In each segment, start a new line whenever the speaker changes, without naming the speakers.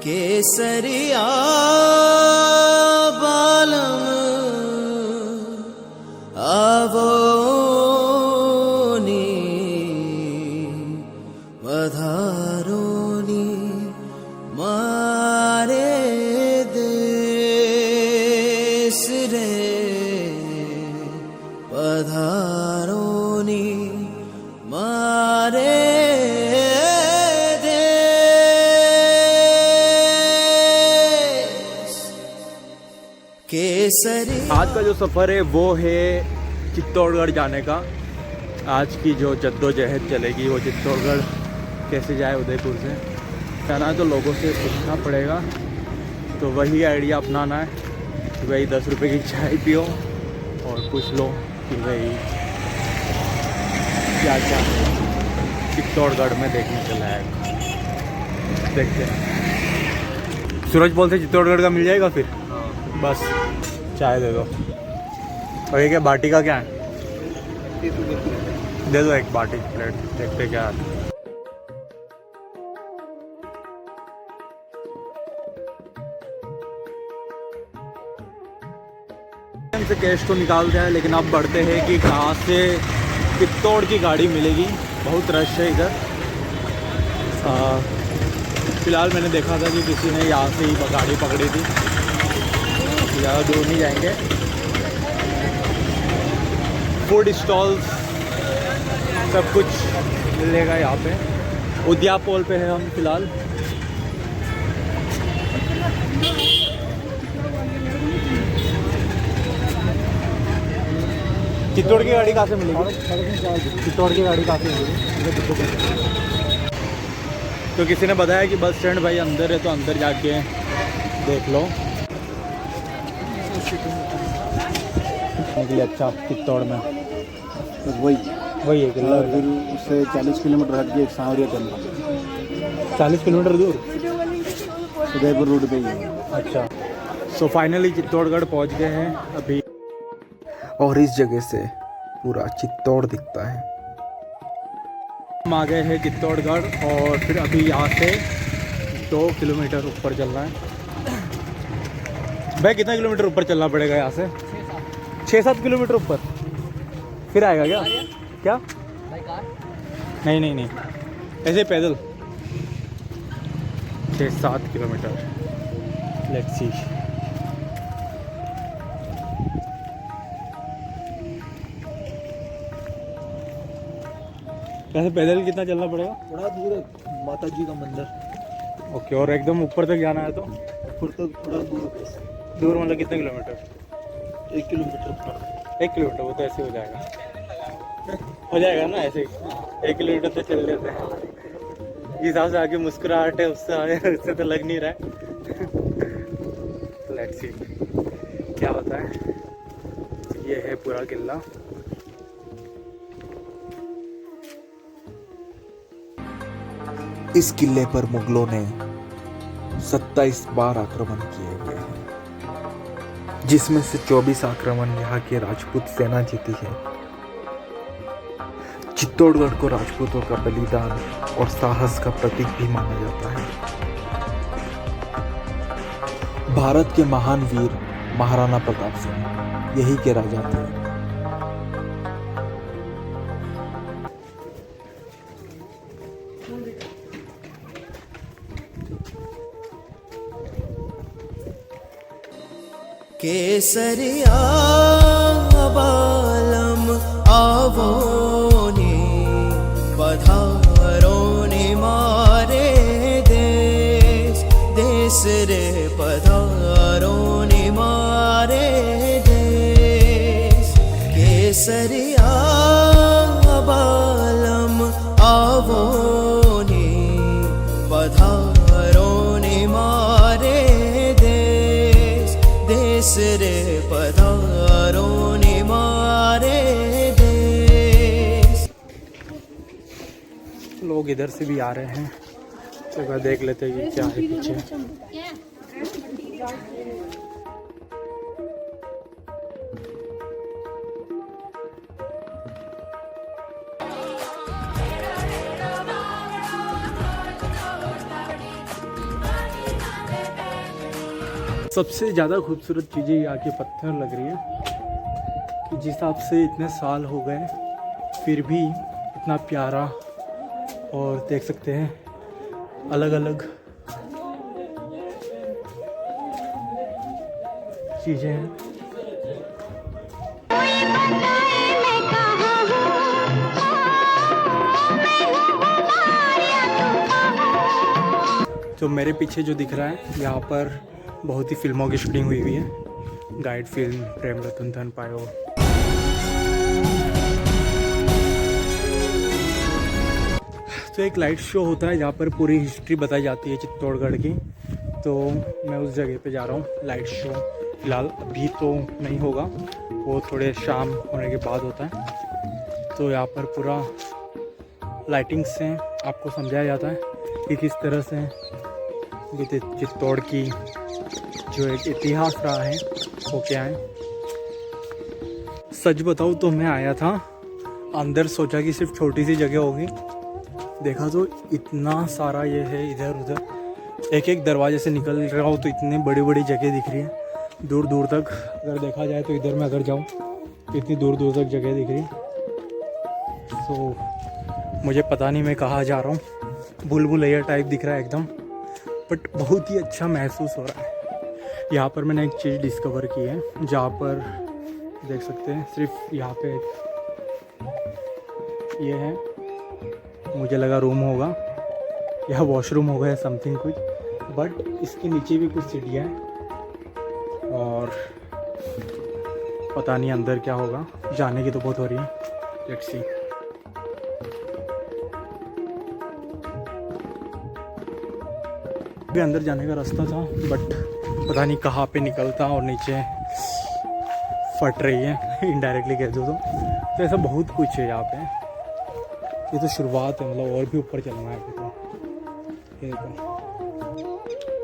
केसरिया बालम आवोनी वधारोनी मारे देश रे पधारोनी मारे केसरी।
आज का जो सफ़र है वो है चित्तौड़गढ़ जाने का। आज की जो जद्दोजहद चलेगी वो चित्तौड़गढ़ कैसे जाए उदयपुर से जाना है, तो लोगों से पूछना पड़ेगा। तो वही आइडिया अपनाना है कि भाई 10 रुपये की चाय पियो और पूछ लो कि भाई क्या क्या चित्तौड़गढ़ में देखने को लायक। देखते हैं। सूरज बोलते चित्तौड़गढ़ का मिल जाएगा फिर। बस चाय दे दो। और ये क्या बाटी का क्या है? दे दो एक बाटी प्लेट, देखते क्या है। से कैश तो निकालते हैं, लेकिन अब बढ़ते हैं कि कहाँ से चित्तौड़ की गाड़ी मिलेगी। बहुत रश है इधर। फिलहाल मैंने देखा था कि किसी ने यहाँ से ही गाड़ी पकड़ी थी। ज़्यादा दूर नहीं जाएंगे। फूड स्टॉल्स सब कुछ मिलेगा यहाँ पे। उद्यापोल पे है हम फिलहाल। चित्तौड़ की गाड़ी कहाँ से मिलेगी? चित्तौड़ की गाड़ी कहाँ से मिलेगी? तो किसी ने बताया कि बस स्टैंड भाई अंदर है, तो अंदर जाके देख लो। निकले अच्छा चित्तौड़ में
बस वही
है कि
फिर उससे 40 किलोमीटर हट के एक सांवरिया करना।
40 किलोमीटर दूर
उदयपुर रोड पे ही है।
अच्छा। सो फाइनली चित्तौड़गढ़ पहुंच गए हैं अभी, और इस जगह से पूरा चित्तौड़ दिखता है। हम आ गए हैं चित्तौड़गढ़ और फिर अभी यहाँ से 2 किलोमीटर ऊपर चलना है। भाई कितना किलोमीटर ऊपर चलना पड़ेगा यहाँ से? 6-7 किलोमीटर ऊपर फिर आएगा क्या? क्या? नहीं ऐसे पैदल 6-7 किलोमीटर। Let's see. कैसे पैदल कितना चलना पड़ेगा?
थोड़ा दूर है माता जी का मंदिर।
ओके। और एकदम ऊपर तक जाना है तो
ऊपर तक थोड़ा
दूर मतलब कितने किलोमीटर?
1 किलोमीटर।
1 किलोमीटर वो तो ऐसे हो जाएगा ना ऐसे ही। 1 किलोमीटर तो चल लेते हैं। जिस हिसाब से आगे मुस्कुराहट है उससे तो लग नहीं रहा है। लेट्स सी क्या होता है। ये है पूरा किला।
इस किले पर मुगलों ने 27 बार आक्रमण किए गए हैं, जिसमें से 24 आक्रमण यहाँ की राजपूत सेना जीती है। चित्तौड़गढ़ को राजपूतों का बलिदान और साहस का प्रतीक भी माना जाता है। भारत के महान वीर महाराणा प्रताप सिंह यही के राजा थे।
केसरिया बालम आवोनी पधारोनी मारे देश रे पधारोनी मारे देश। केसरिया बालम आवोनी पधारोनी मारे देश रे पधारोनी मारे देश।
लोग इधर से भी आ रहे हैं, जगह देख लेते हैं कि क्या है पीछे। सबसे ज़्यादा खूबसूरत चीज़ें यहाँ के पत्थर लग रही है कि जिस हिसाब से इतने साल हो गए फिर भी इतना प्यारा, और देख सकते हैं अलग अलग चीज़ें हैं। तो मेरे पीछे जो दिख रहा है यहाँ पर बहुत ही फिल्मों की शूटिंग हुई हुई है। गाइड फिल्म, प्रेम रतन धन पायो। तो एक लाइट शो होता है जहाँ पर पूरी हिस्ट्री बताई जाती है चित्तौड़गढ़ की। तो मैं उस जगह पे जा रहा हूँ। लाइट शो फिलहाल अभी तो नहीं होगा, वो थोड़े शाम होने के बाद होता है। तो यहाँ पर पूरा लाइटिंग से आपको समझाया जाता है कि किस तरह से चित्तौड़ की जो एक इतिहास रहा है वो क्या है। सच बताऊँ तो मैं आया था अंदर, सोचा कि सिर्फ छोटी सी जगह होगी, देखा तो इतना सारा ये है इधर उधर। एक एक दरवाजे से निकल रहा हूँ तो इतनी बड़ी बड़ी जगह दिख रही है दूर दूर तक। अगर देखा जाए तो इधर मैं अगर जाऊँ तो इतनी दूर दूर तक जगह दिख रही है। तो मुझे पता नहीं मैं कहाँ जा रहा हूँ। भूल-भुलैया टाइप दिख रहा है एकदम, बट बहुत ही अच्छा महसूस हो रहा है। यहाँ पर मैंने एक चीज़ डिस्कवर की है जहाँ पर देख सकते हैं सिर्फ यहाँ पे ये है, मुझे लगा रूम होगा या वॉशरूम होगा या समथिंग कुछ, बट इसके नीचे भी कुछ सीढ़ियाँ हैं और पता नहीं अंदर क्या होगा। जाने की तो बहुत हो रही है, लेट्स सी। भी अंदर जाने का रास्ता था बट पता नहीं कहाँ पे निकलता और नीचे फट रही है इनडायरेक्टली कह दो तो ऐसा बहुत कुछ है यहाँ पे। ये तो शुरुआत है, मतलब और भी ऊपर चलना है अभी तो। ये देखो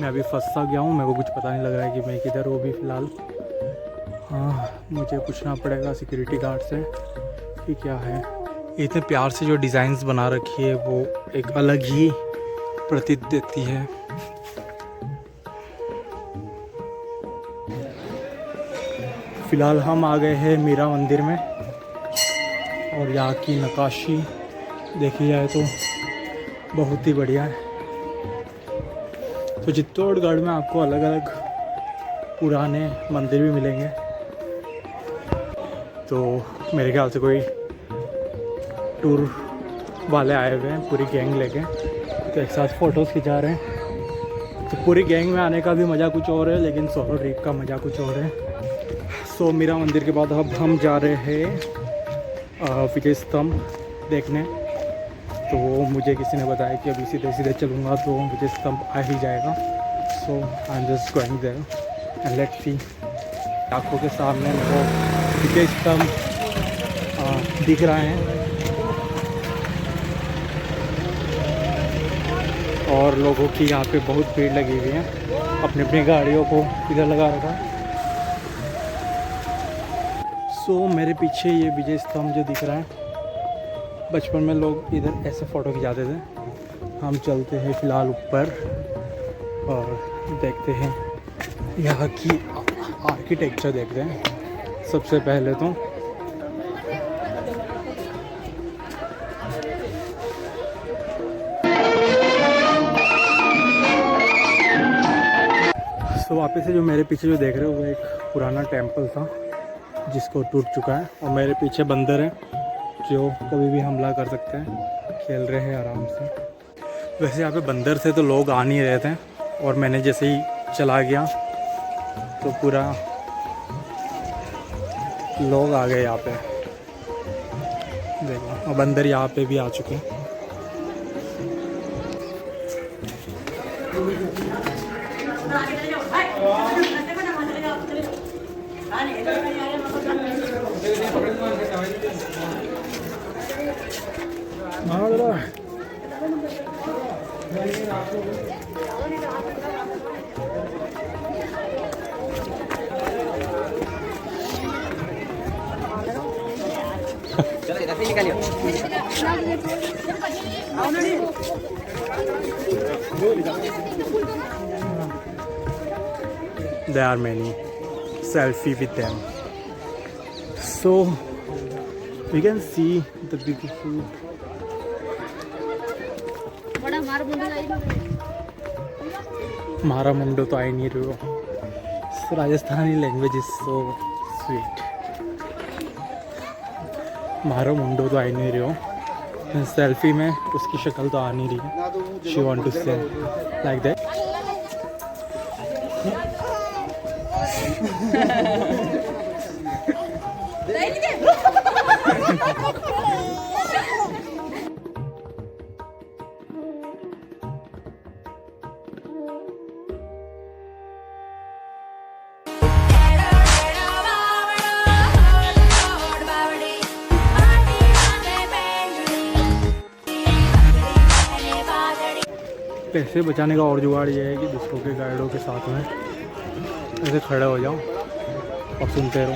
मैं अभी फंस सा गया हूँ, मेरे को कुछ पता नहीं लग रहा है कि मैं किधर हूँ अभी फ़िलहाल। हाँ, मुझे पूछना पड़ेगा सिक्योरिटी गार्ड से कि क्या है। इतने प्यार से जो डिज़ाइंस बना रखी है वो एक अलग ही प्रतीत देती है। फ़िलहाल हम आ गए हैं मीरा मंदिर में और यहाँ की नक्काशी देखी जाए तो बहुत ही बढ़िया है। तो चित्तौड़गढ़ में आपको अलग अलग पुराने मंदिर भी मिलेंगे। तो मेरे ख्याल से कोई टूर वाले आए हुए हैं पूरी गैंग लेके, तो एक साथ फ़ोटोज़ खिंचा रहे हैं। तो पूरी गैंग में आने का भी मज़ा कुछ और है, लेकिन सोलो ट्रिप का मज़ा कुछ और है। सो मीरा मंदिर के बाद अब हम जा रहे हैं विजय स्तंभ देखने। तो मुझे किसी ने बताया कि अभी सीधे सीधे चलूँगा तो विजय स्तंभ आ ही जाएगा। So I am just going there and let's see. आँखों के सामने वो विजय स्तंभ दिख रहा है और लोगों की यहाँ पे बहुत भीड़ लगी हुई है, अपनी अपनी गाड़ियों को इधर लगा रखा है। सो मेरे पीछे ये विजय स्तंभ जो दिख रहा है, बचपन में लोग इधर ऐसे फ़ोटो खिंचाते थे। हम चलते हैं फ़िलहाल ऊपर और देखते हैं यहाँ की आर्किटेक्चर देखते हैं सबसे पहले तो। सो वापस से जो मेरे पीछे जो देख रहे हो वो एक पुराना टेंपल था जिसको टूट चुका है, और मेरे पीछे बंदर हैं जो कभी भी हमला कर सकते हैं, खेल रहे हैं आराम से। वैसे यहाँ पे बंदर थे तो लोग आ नहीं रहे थे, और मैंने जैसे ही चला गया तो पूरा लोग आ गए यहाँ पे। देखो और बंदर यहाँ पे भी आ चुके हैं। there are many selfie with them. So we can see the beautiful मारा मुंडो तो आई नहीं रही हो. Rajasthani language is so sweet. मारो मुंडो तो आई नहीं रही हो. सेल्फी में उसकी शक्ल तो आ नहीं रही है. शी वांट टू से लाइक दैट. पैसे बचाने का और जुगाड़ ये है कि दूसरों के गाइडों के साथ में ऐसे खड़े हो जाओ और सुनते रहो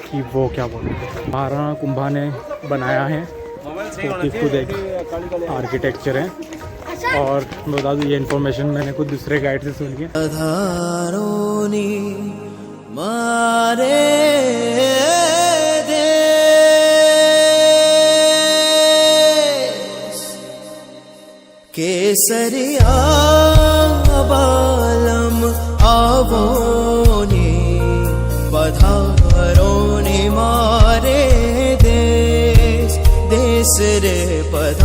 कि वो क्या बोल रहे हैं. महाराणा कुंभा ने बनाया है, तो खुद एक आर्किटेक्चर है. और बता दूँ ये इन्फॉर्मेशन मैंने खुद दूसरे गाइड से सुनी है.
अधारोनी मारे देश केसरिया बालम आवोनी पधारोनी मारे देश देश रे पधारोनी